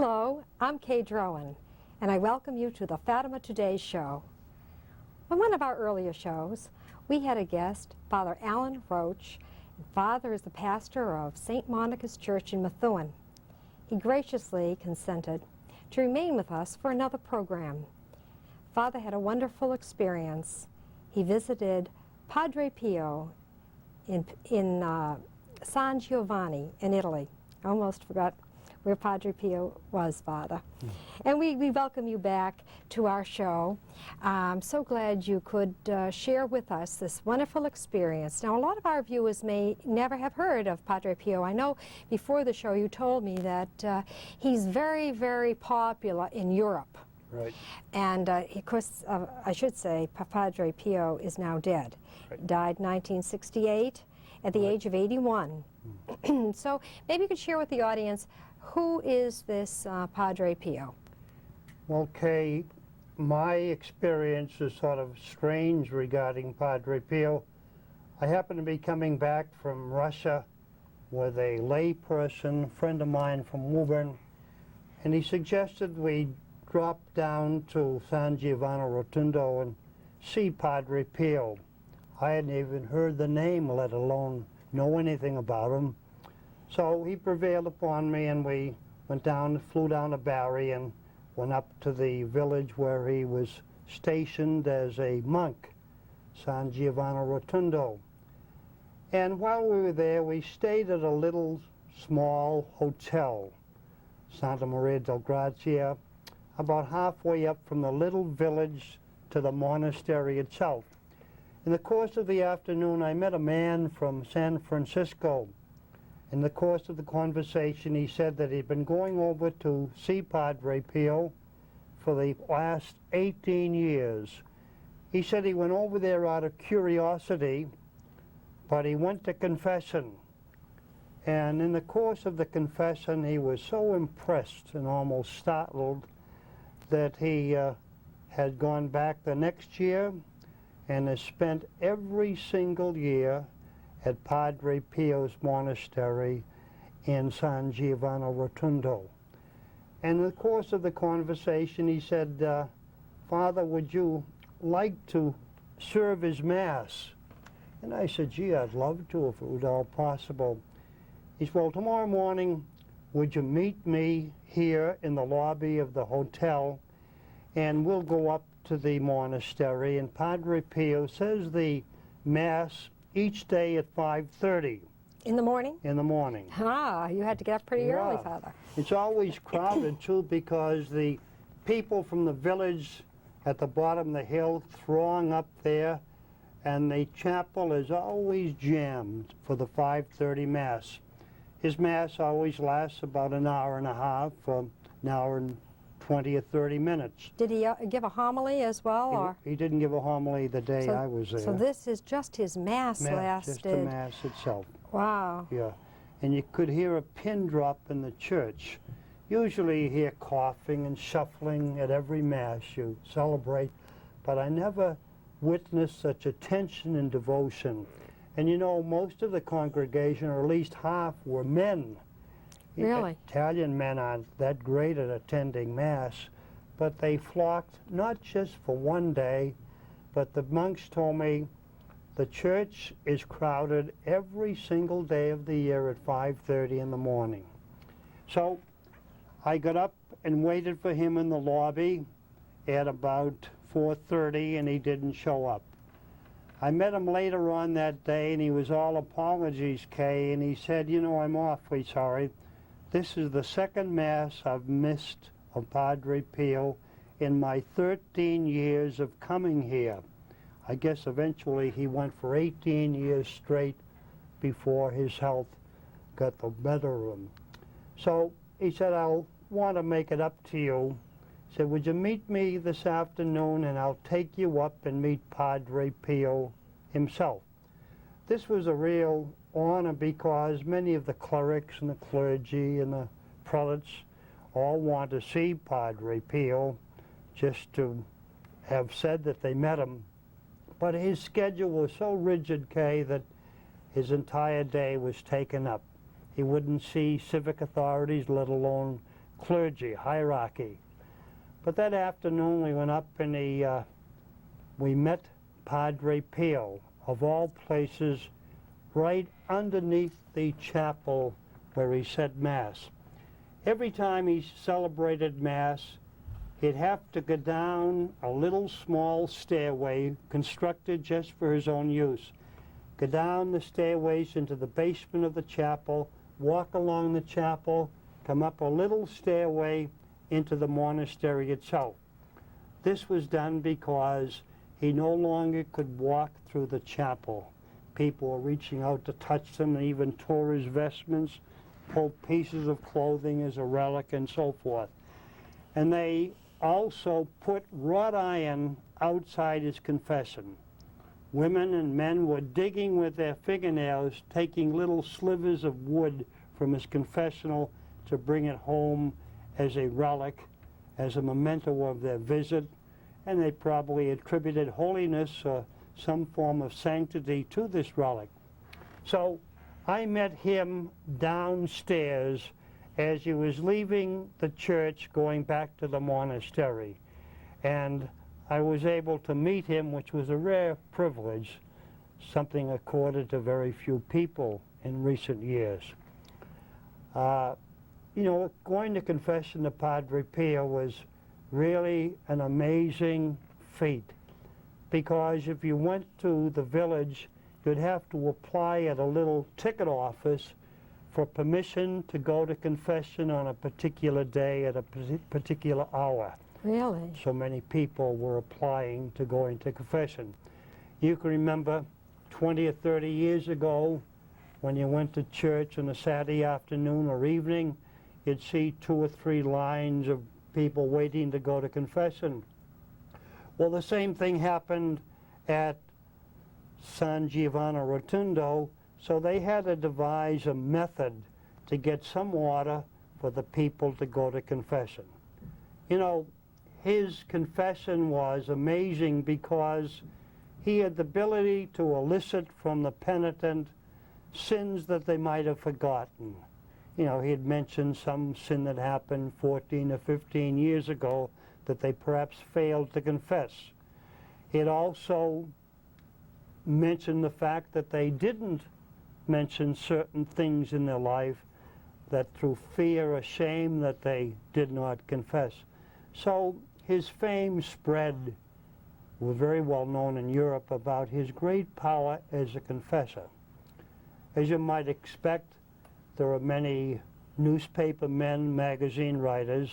Hello, I'm Kay Drowan, and I welcome you to the Fatima Today show. On one of our earlier shows, we had a guest, Father Allan Roche. Father is the pastor of St. Monica's Church in Methuen. He graciously consented to remain with us for another program. Father had a wonderful experience. He visited Padre Pio in San Giovanni in Italy. I almost forgot where Padre Pio was, Father. And we welcome you back to our show. I'm so glad you could share with us this wonderful experience. Now, a lot of our viewers may never have heard of Padre Pio. I know before the show you told me that he's very, very popular in Europe. Right. And of course, I should say, Padre Pio is now dead. Right. Died 1968 at the age of 81. So maybe you could share with the audience, who is this Padre Pio? Well, Kay, my experience is sort of strange regarding Padre Pio. I happen to be coming back from Russia with a lay person, friend of mine from Woburn, and he suggested we drop down to San Giovanni Rotondo and see Padre Pio. I hadn't even heard the name, let alone know anything about him. So he prevailed upon me, and we went down, flew down to Bari and went up to the village where he was stationed as a monk, San Giovanni Rotondo. And while we were there, we stayed at a little small hotel, Santa Maria del Grazia, about halfway up from the little village to the monastery itself. In the course of the afternoon, I met a man from San Francisco. In the course of the conversation, he said that he'd been going over to see Padre Pio for the last 18 years. He said he went over there out of curiosity, but he went to confession. And in the course of the confession, he was so impressed and almost startled that he had gone back the next year and has spent every single year at Padre Pio's monastery in San Giovanni Rotondo. And in the course of the conversation, he said, Father, would you like to serve his Mass? And I said, gee, I'd love to if it was all possible. He said, well, tomorrow morning, would you meet me here in the lobby of the hotel, and we'll go up to the monastery, and Padre Pio says the Mass each day at 5:30. In the morning? In the morning. Ah, you had to get up pretty early, Father. It's always crowded, too, because the people from the village at the bottom of the hill throng up there, and the chapel is always jammed for the 5:30 Mass. His Mass always lasts about an hour and a half, an hour and 20 or 30 minutes. Did he give a homily as well? Or? He didn't give a homily the day I was there. So this is just his Mass lasted? Just the Mass itself. Wow. Yeah. And you could hear a pin drop in the church. Usually you hear coughing and shuffling at every Mass you celebrate, but I never witnessed such attention and devotion. And you know, most of the congregation, or at least half, were men. Really? Italian men aren't that great at attending Mass, but they flocked not just for one day, but the monks told me the church is crowded every single day of the year at 5:30 in the morning. So I got up and waited for him in the lobby at about 4:30, and he didn't show up. I met him later on that day, and he was all apologies, Kay, and he said, you know, I'm awfully sorry. This is the second Mass I've missed of Padre Pio in my 13 years of coming here. I guess eventually he went for 18 years straight before his health got the better of him. So he said, I'll want to make it up to you. He said, would you meet me this afternoon, and I'll take you up and meet Padre Pio himself. This was a real honor because many of the clerics and the clergy and the prelates all want to see Padre Pio just to have said that they met him. But his schedule was so rigid, Kay, that his entire day was taken up. He wouldn't see civic authorities, let alone clergy, hierarchy. But that afternoon we went up and we met Padre Pio, of all places, right underneath the chapel where he said Mass. Every time he celebrated Mass, he'd have to go down a little small stairway constructed just for his own use. Go down the stairways into the basement of the chapel, walk along the chapel, come up a little stairway into the monastery itself. This was done because he no longer could walk through the chapel. People were reaching out to touch him and even tore his vestments, pulled pieces of clothing as a relic and so forth. And they also put wrought iron outside his confession. Women and men were digging with their fingernails, taking little slivers of wood from his confessional to bring it home as a relic, as a memento of their visit, and they probably attributed holiness or some form of sanctity to this relic. So I met him downstairs as he was leaving the church going back to the monastery, and I was able to meet him, which was a rare privilege, something accorded to very few people in recent years. You know, going to confession to Padre Pio was really an amazing feat, because if you went to the village, you'd have to apply at a little ticket office for permission to go to confession on a particular day at a particular hour. Really? So many people were applying to go into confession. You can remember 20 or 30 years ago when you went to church on a Saturday afternoon or evening, you'd see 2 or 3 lines of people waiting to go to confession. Well, the same thing happened at San Giovanni Rotondo, so they had to devise a method to get some water for the people to go to confession. You know, his confession was amazing because he had the ability to elicit from the penitent sins that they might have forgotten. You know, he had mentioned some sin that happened 14 or 15 years ago that they perhaps failed to confess. He had also mentioned the fact that they didn't mention certain things in their life that through fear or shame that they did not confess. So his fame spread, was very well known in Europe about his great power as a confessor. As you might expect, there are many newspaper men, magazine writers,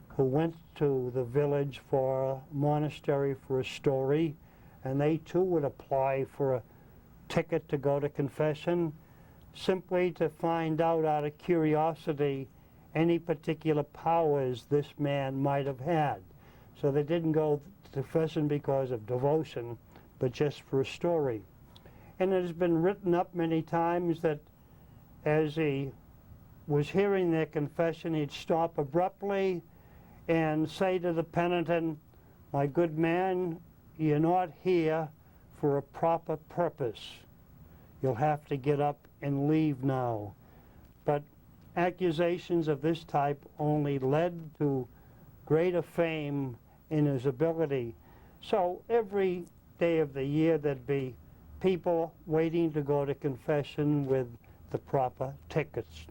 who went to the village for a monastery for a story, and they too would apply for a ticket to go to confession, simply to find out of curiosity any particular powers this man might have had. So they didn't go to confession because of devotion, but just for a story. And it has been written up many times that as he was hearing their confession, he'd stop abruptly and say to the penitent, "My good man, you're not here for a proper purpose. You'll have to get up and leave now." But accusations of this type only led to greater fame in his ability. So every day of the year there'd be people waiting to go to confession with the proper tickets.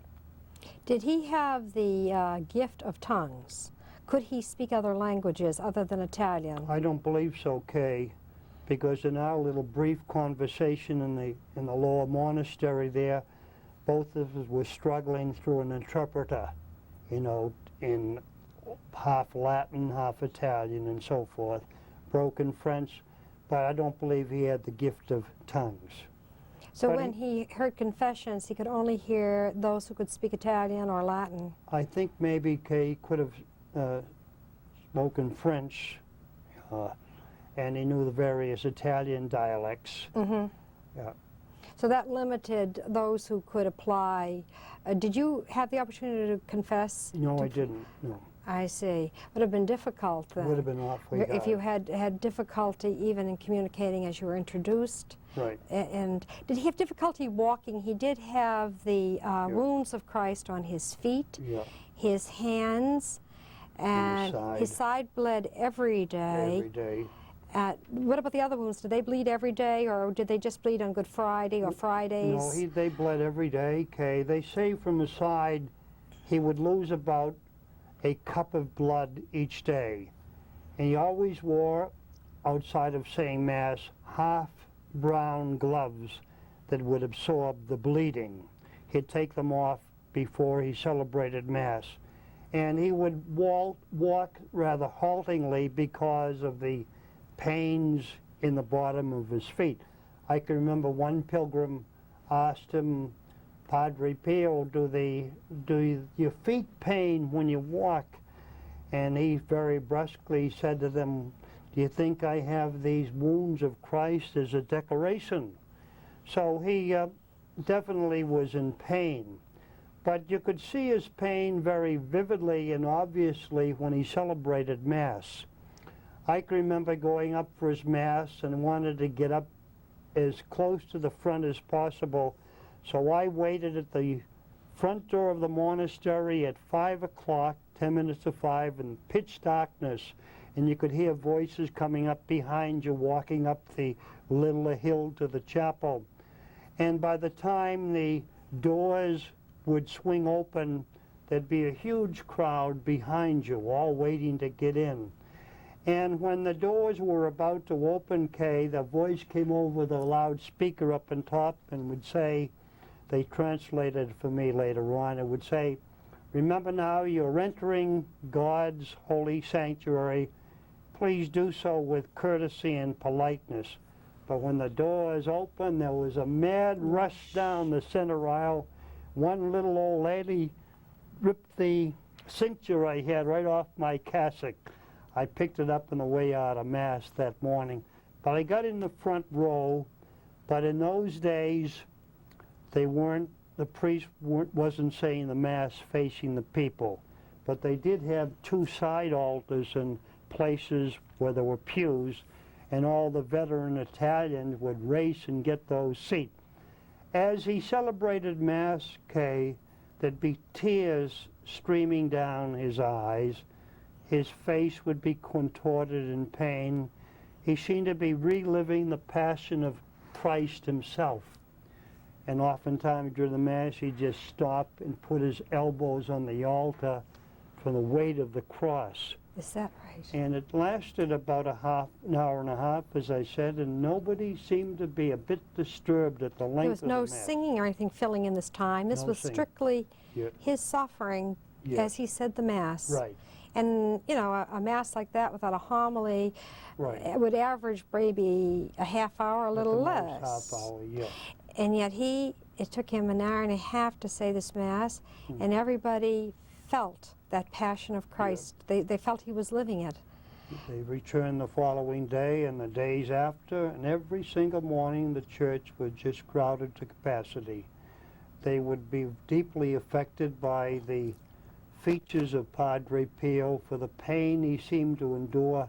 Did he have the gift of tongues? Could he speak other languages other than Italian? I don't believe so, Kay, because in our little brief conversation in the lower monastery there, both of us were struggling through an interpreter, you know, in half Latin, half Italian, and so forth, broken French, but I don't believe he had the gift of tongues. So But when he heard confessions, he could only hear those who could speak Italian or Latin? I think maybe Kay could have spoken French, and he knew the various Italian dialects. Mm-hmm. Yeah. So that limited those who could apply. Did you have the opportunity to confess? No, I didn't, no. I see. Would have been difficult then. Would have been awfully hard. If you had difficulty even in communicating as you were introduced. Right. And did he have difficulty walking? He did have the wounds of Christ on his feet, his hands, and his side bled every day. Every day. What about the other wounds? Did they bleed every day, or did they just bleed on Good Friday or Fridays? No, they bled every day, Kay. They say from the side he would lose about a cup of blood each day. And he always wore, outside of saying Mass, half brown gloves that would absorb the bleeding. He'd take them off before he celebrated Mass. And he would walk rather haltingly because of the pains in the bottom of his feet. I can remember one pilgrim asked him, Padre Pio, do your feet pain when you walk? And he very brusquely said to them, do you think I have these wounds of Christ as a decoration? So he definitely was in pain. But you could see his pain very vividly and obviously when he celebrated Mass. I can remember going up for his Mass and wanted to get up as close to the front as possible. So I waited at the front door of the monastery at 5 o'clock, 10 minutes to 5, in pitch darkness. And you could hear voices coming up behind you, walking up the little hill to the chapel. And by the time the doors would swing open, there'd be a huge crowd behind you, all waiting to get in. And when the doors were about to open, Kay, the voice came over the loudspeaker up on top and would say, they translated for me later on, it would say, remember now you're entering God's holy sanctuary. Please do so with courtesy and politeness. But when the doors opened, there was a mad rush down the center aisle. One little old lady ripped the cincture I had right off my cassock. I picked it up on the way out of Mass that morning. But I got in the front row, but in those days, the priest wasn't saying the Mass facing the people. But they did have two side altars in places where there were pews, and all the veteran Italians would race and get those seats. As he celebrated Mass, Kay, there'd be tears streaming down his eyes. His face would be contorted in pain. He seemed to be reliving the passion of Christ himself. And oftentimes during the Mass, he'd just stop and put his elbows on the altar for the weight of the cross. Is that right? And it lasted about an hour and a half, as I said, and nobody seemed to be a bit disturbed at the length of the Mass. There was no singing or anything filling in this time. This was strictly his suffering as he said the Mass. Right. And, you know, a Mass like that without a homily would average maybe a half hour, a little less. Half hour, And yet it took him an hour and a half to say this Mass, and everybody felt that passion of Christ. They felt he was living it. They returned the following day and the days after, and every single morning the church was just crowded to capacity. They would be deeply affected by the features of Padre Pio for the pain he seemed to endure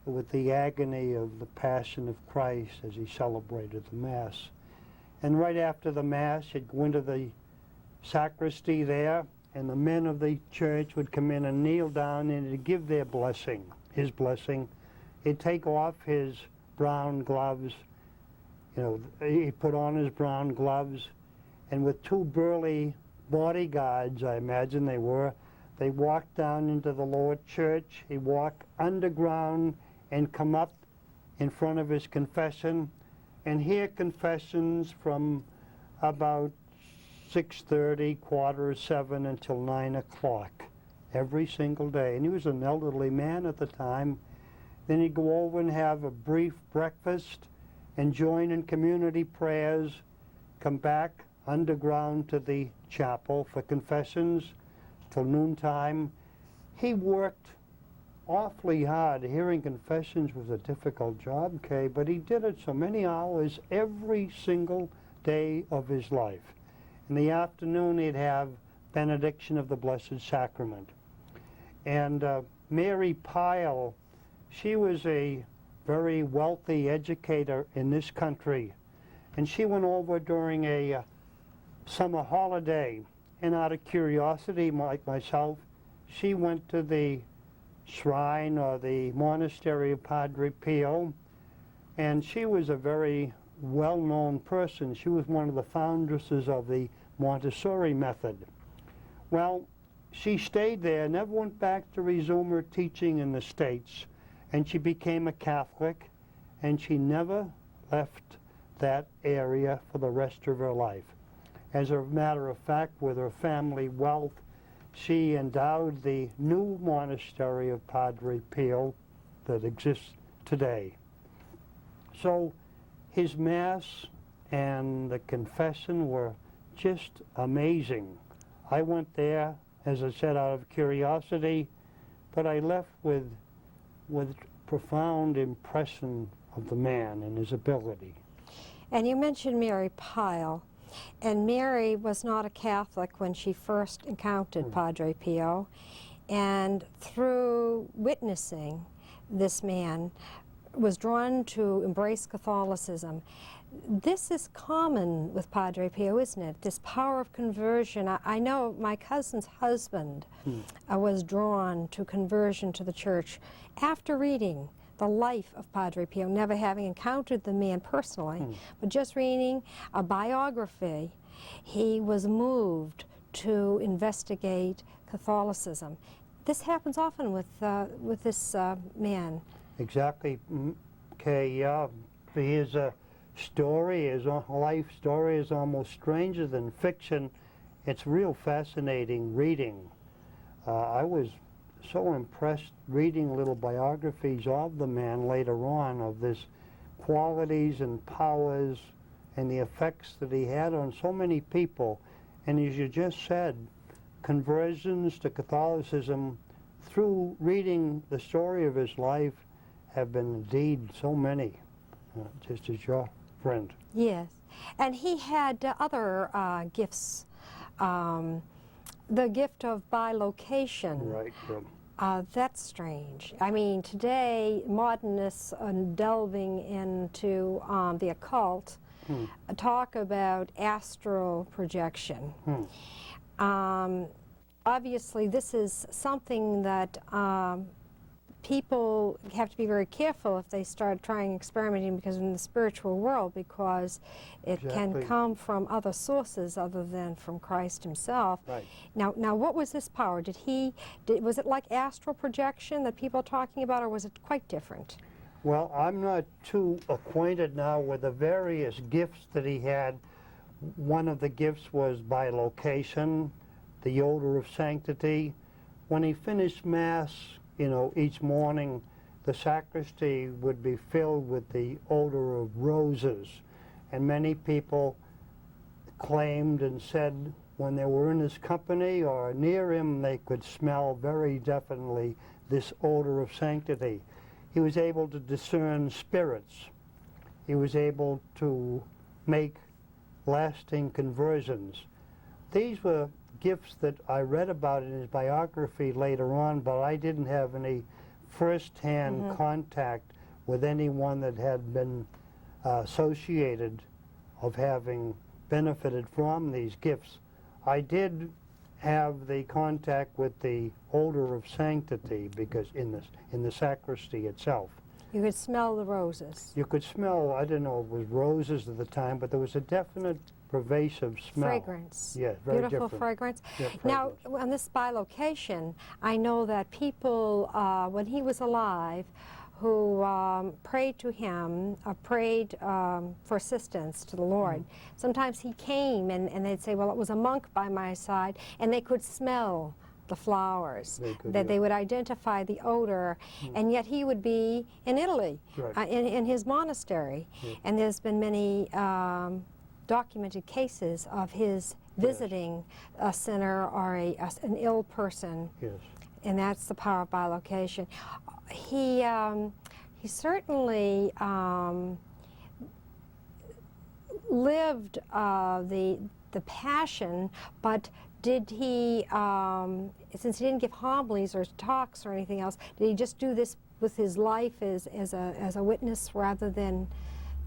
with the agony of the Passion of Christ as he celebrated the Mass. And right after the Mass, he'd go into the sacristy there, and the men of the church would come in and kneel down and he'd give their blessing, his blessing. He'd take off his brown gloves, you know, he put on his brown gloves, and with two burly bodyguards, I imagine they were, they walked down into the Lord Church. He'd walk underground and come up in front of his confession and hear confessions from about 6:30, 6:45 until 9 o'clock every single day. And he was an elderly man at the time. Then he'd go over and have a brief breakfast and join in community prayers, come back underground to the chapel for confessions till noontime. He worked awfully hard. Hearing confessions was a difficult job, Kay, but he did it so many hours every single day of his life. In the afternoon, he'd have benediction of the Blessed Sacrament. And Mary Pyle, she was a very wealthy educator in this country. And she went over during a summer holiday. And out of curiosity, like myself, she went to the shrine or the monastery of Padre Pio. And she was a very well-known person. She was one of the foundresses of the Montessori method. Well, she stayed there, never went back to resume her teaching in the States, and she became a Catholic, and she never left that area for the rest of her life. As a matter of fact, with her family wealth, she endowed the new monastery of Padre Pio that exists today. So his Mass and the confession were just amazing. I went there, as I said, out of curiosity, but I left with profound impression of the man and his ability. And you mentioned Mary Pyle, and Mary was not a Catholic when she first encountered Padre Pio, and through witnessing this man, was drawn to embrace Catholicism. This is common with Padre Pio, isn't it? This power of conversion. I know my cousin's husband was drawn to conversion to the church after reading the life of Padre Pio, never having encountered the man personally, but just reading a biography, he was moved to investigate Catholicism. This happens often with this man. Exactly. Okay, his story, his life story is almost stranger than fiction. It's real fascinating reading. I was so impressed reading little biographies of the man later on, of his qualities and powers and the effects that he had on so many people. And as you just said, conversions to Catholicism through reading the story of his life have been indeed so many, just as your friend. Yes, and he had other gifts. The gift of bilocation. Right. That's strange. I mean, today, modernists are delving into the occult, talk about astral projection. Obviously, this is something that people have to be very careful if they start trying experimenting because in the spiritual world, because it can come from other sources other than from Christ himself. Right. Now what was this power? Was it like astral projection that people are talking about, or was it quite different? Well, I'm not too acquainted now with the various gifts that he had. One of the gifts was bilocation, the odor of sanctity. When he finished Mass, you know, each morning the sacristy would be filled with the odor of roses. And many people claimed and said when they were in his company or near him, they could smell very definitely this odor of sanctity. He was able to discern spirits. He was able to make lasting conversions. These were gifts that I read about in his biography later on, but I didn't have any first-hand contact with anyone that had been associated of having benefited from these gifts. I did have the contact with the odor of sanctity because in the sacristy itself. You could smell the roses. You could smell, I don't know if it was roses at the time, but there was a definite pervasive smell. Fragrance. Yeah, very Beautiful different. fragrance. Yeah, Now, fragrance. on this bilocation, I know that people, when he was alive, who prayed to him, prayed for assistance to the Lord. Sometimes he came and they'd say, well, it was a monk by my side, and they could smell the flowers, they would identify the odor, and yet he would be in Italy, in his monastery. And there's been many documented cases of his visiting a sinner or an ill person. Yes. And that's the power of bilocation. He certainly lived the passion, but did he, since he didn't give homilies or talks or anything else, did he just do this with his life as a witness rather than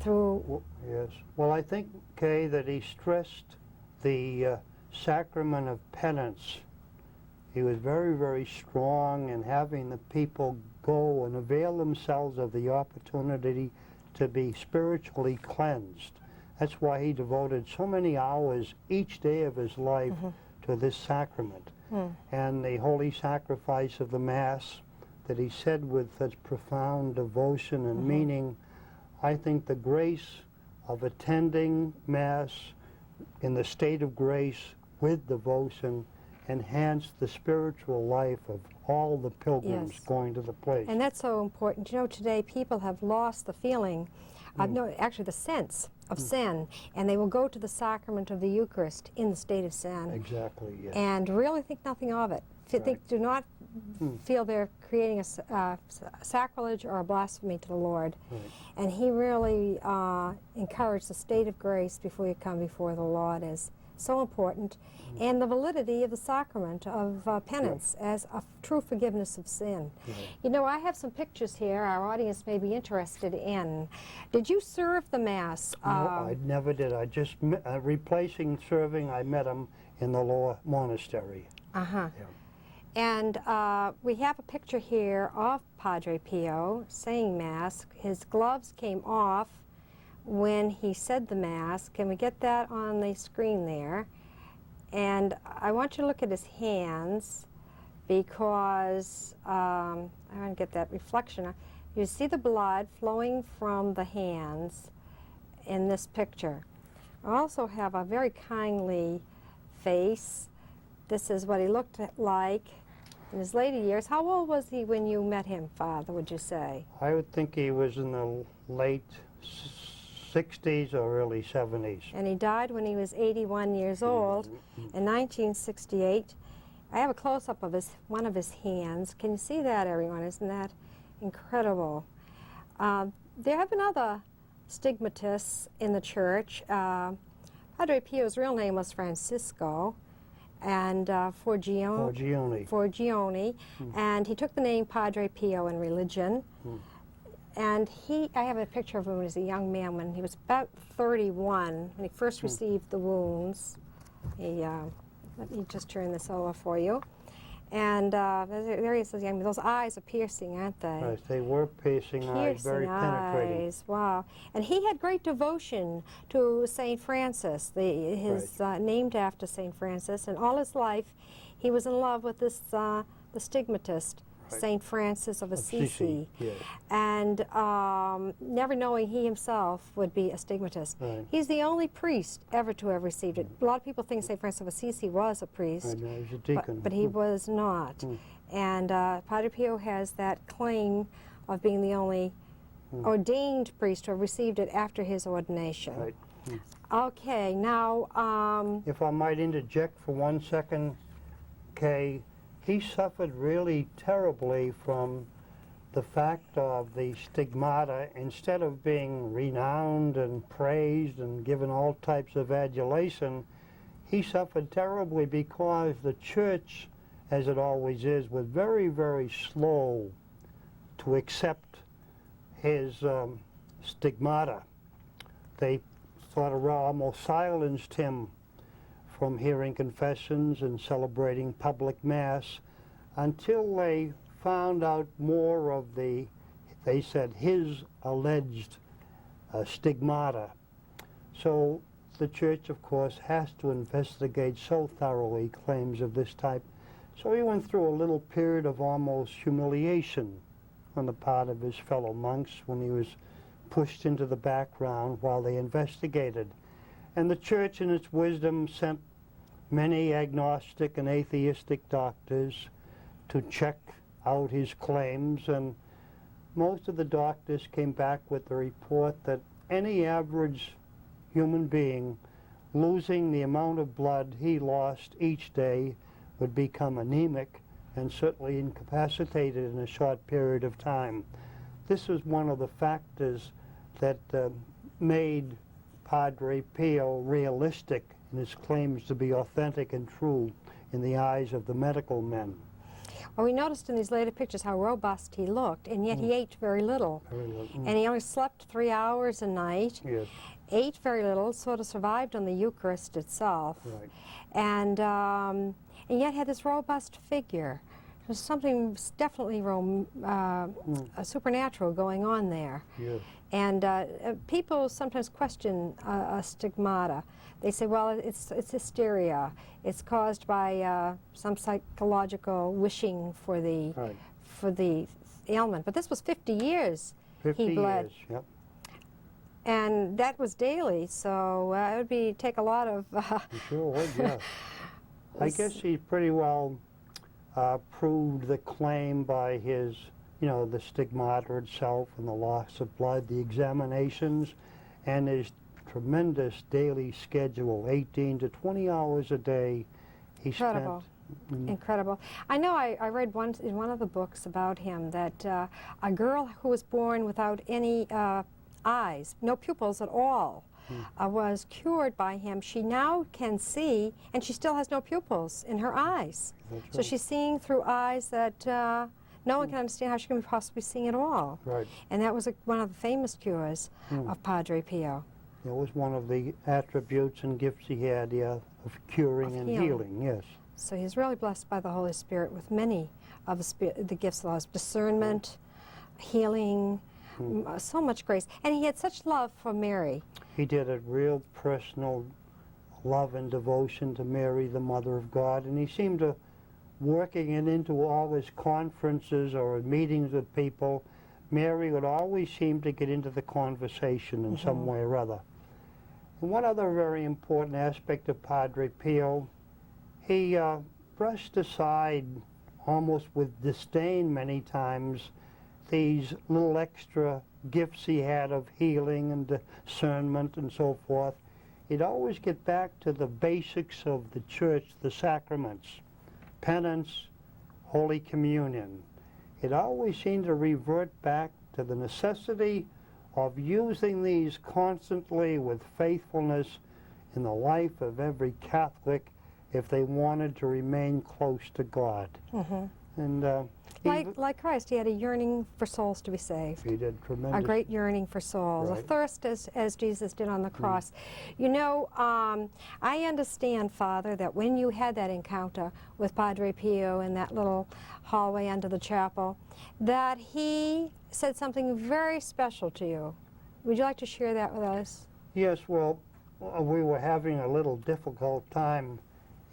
through? Well, yes. Well, I think, Kay, that he stressed the sacrament of penance. He was very, very strong in having the people go and avail themselves of the opportunity to be spiritually cleansed. That's why he devoted so many hours each day of his life to this sacrament. And the holy sacrifice of the Mass that he said with such profound devotion and meaning, I think the grace of attending Mass in the state of grace with devotion enhanced the spiritual life of all the pilgrims going to the place. And that's so important. You know, today people have lost the feeling, no, actually the sense of sin, and they will go to the sacrament of the Eucharist in the state of sin. Exactly, yes. And really think nothing of it. They do not feel they're creating a sacrilege or a blasphemy to the Lord. Right. And he really encouraged the state of grace before you come before the Lord as so important, and the validity of the sacrament of penance as a true forgiveness of sin. You know, I have some pictures here our audience may be interested in. Did you serve the Mass? No, I never did. I just, replacing serving, I met him in the lower monastery. Uh-huh. Yeah. And we have a picture here of Padre Pio saying Mass. His gloves came off when he said the Mass. Can we get that on the screen there? And I want you to look at his hands because I want to get that reflection. You see the blood flowing from the hands in this picture. I also have a very kindly face. This is what he looked like in his later years. How old was he when you met him, Father, would you say? I would think he was in the late 60s or early 70s. And he died when he was 81 years old in 1968. I have a close-up of one of his hands. Can you see that, everyone? Isn't that incredible? There have been other stigmatists in the church. Padre Pio's real name was Francisco, and Forgione, and he took the name Padre Pio in religion. And I have a picture of him as a young man when he was about 31, when he first received the wounds. Let me just turn this over for you. And there he is, young man. Those eyes are piercing, aren't they? Right, they were piercing eyes, very penetrating. Eyes, wow. And he had great devotion to St. Francis, named after St. Francis, and all his life he was in love with this the stigmatist, St. Francis of Assisi, yes. And never knowing he himself would be a stigmatist. Right. He's the only priest ever to have received it. A lot of people think St. Francis of Assisi was a priest, I know, he was a deacon. but he was not. And Padre Pio has that claim of being the only ordained priest to have received it after his ordination. Right. Okay, now... if I might interject for 1 second, Kay, he suffered really terribly from the fact of the stigmata. Instead of being renowned and praised and given all types of adulation, he suffered terribly because the church, as it always is, was very, very slow to accept his stigmata. They sort of almost silenced him from hearing confessions and celebrating public Mass until they found out more of they said, his alleged stigmata. So the Church, of course, has to investigate so thoroughly claims of this type. So he went through a little period of almost humiliation on the part of his fellow monks when he was pushed into the background while they investigated. And the Church, in its wisdom, sent many agnostic and atheistic doctors to check out his claims, and most of the doctors came back with the report that any average human being losing the amount of blood he lost each day would become anemic and certainly incapacitated in a short period of time. This was one of the factors that made Padre Pio realistic in his claims to be authentic and true. in the eyes of the medical men. Well, we noticed in these later pictures how robust he looked, and yet he ate very little. Very little. And he only slept 3 hours a night, Yes, ate very little, sort of survived on the Eucharist itself, right. and yet had this robust figure. There's something definitely supernatural going on there. Yes. And people sometimes question stigmata. They say, well, it's hysteria. It's caused by some psychological wishing for the Right. for the ailment. But this was 50 years 50 he bled, years, yep. and that was daily. So it would take a lot of. You sure would, yeah. I guess he pretty well proved the claim by his, the stigmata itself and the loss of blood, the examinations, and his tremendous daily schedule, 18 to 20 hours a day he Incredible. spent. Incredible. I know I read in one of the books about him that a girl who was born without any eyes, no pupils at all, was cured by him. She now can see, and she still has no pupils in her eyes. That's So right. she's seeing through eyes that no one can understand how she can possibly seeing at all. Right. And that was one of the famous cures of Padre Pio. It was one of the attributes and gifts he had, yeah, of curing Of and healing. healing, yes. So he's really blessed by the Holy Spirit with many of the gifts of the discernment, healing, so much grace. And he had such love for Mary. He did a real personal love and devotion to Mary, the Mother of God, and he seemed to working it into all his conferences or meetings with people. Mary would always seem to get into the conversation in some way or other. And one other very important aspect of Padre Pio, he brushed aside, almost with disdain many times, these little extra gifts he had of healing and discernment and so forth. He'd always get back to the basics of the church, the sacraments, penance, Holy Communion. It always seemed to revert back to the necessity of using these constantly with faithfulness in the life of every Catholic if they wanted to remain close to God. And Like Christ, he had a yearning for souls to be saved. he did tremendous. A great yearning for souls, a Right. thirst as Jesus did on the cross. You know, I understand, Father, that when you had that encounter with Padre Pio in that little hallway under the chapel, that he said something very special to you. Would you like to share that with us? Yes, well, we were having a little difficult time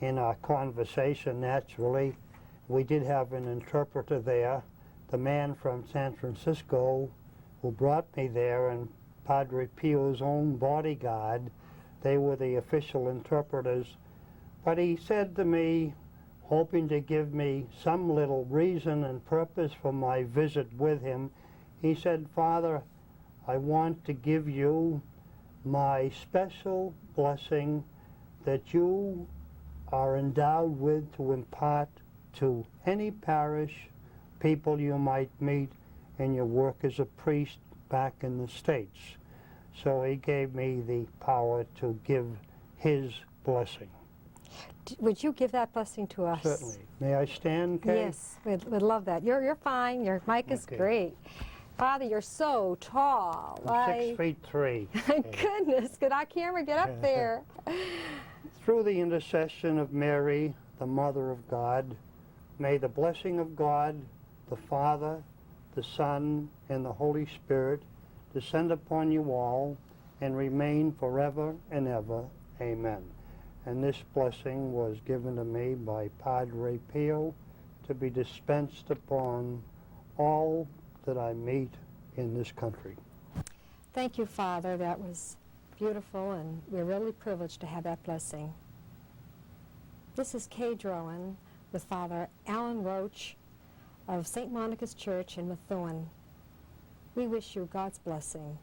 in our conversation, naturally. We did have an interpreter there, the man from San Francisco who brought me there, and Padre Pio's own bodyguard. They were the official interpreters. But he said to me, hoping to give me some little reason and purpose for my visit with him, he said, "Father, I want to give you my special blessing that you are endowed with to impart to any parish people you might meet in your work as a priest back in the States." So he gave me the power to give his blessing. Would you give that blessing to us? Certainly. May I stand, Kay? Yes, we'd love that. You're fine. Your mic is Okay. great. Father, you're so tall. I'm 6'3". My goodness, could our camera get up there? Through the intercession of Mary, the Mother of God, may the blessing of God, the Father, the Son, and the Holy Spirit descend upon you all and remain forever and ever. Amen. And this blessing was given to me by Padre Pio to be dispensed upon all that I meet in this country. Thank you, Father. That was beautiful, and we're really privileged to have that blessing. This is Kay Drowan with Father Allan Roche of St. Monica's Church in Methuen. We wish you God's blessing.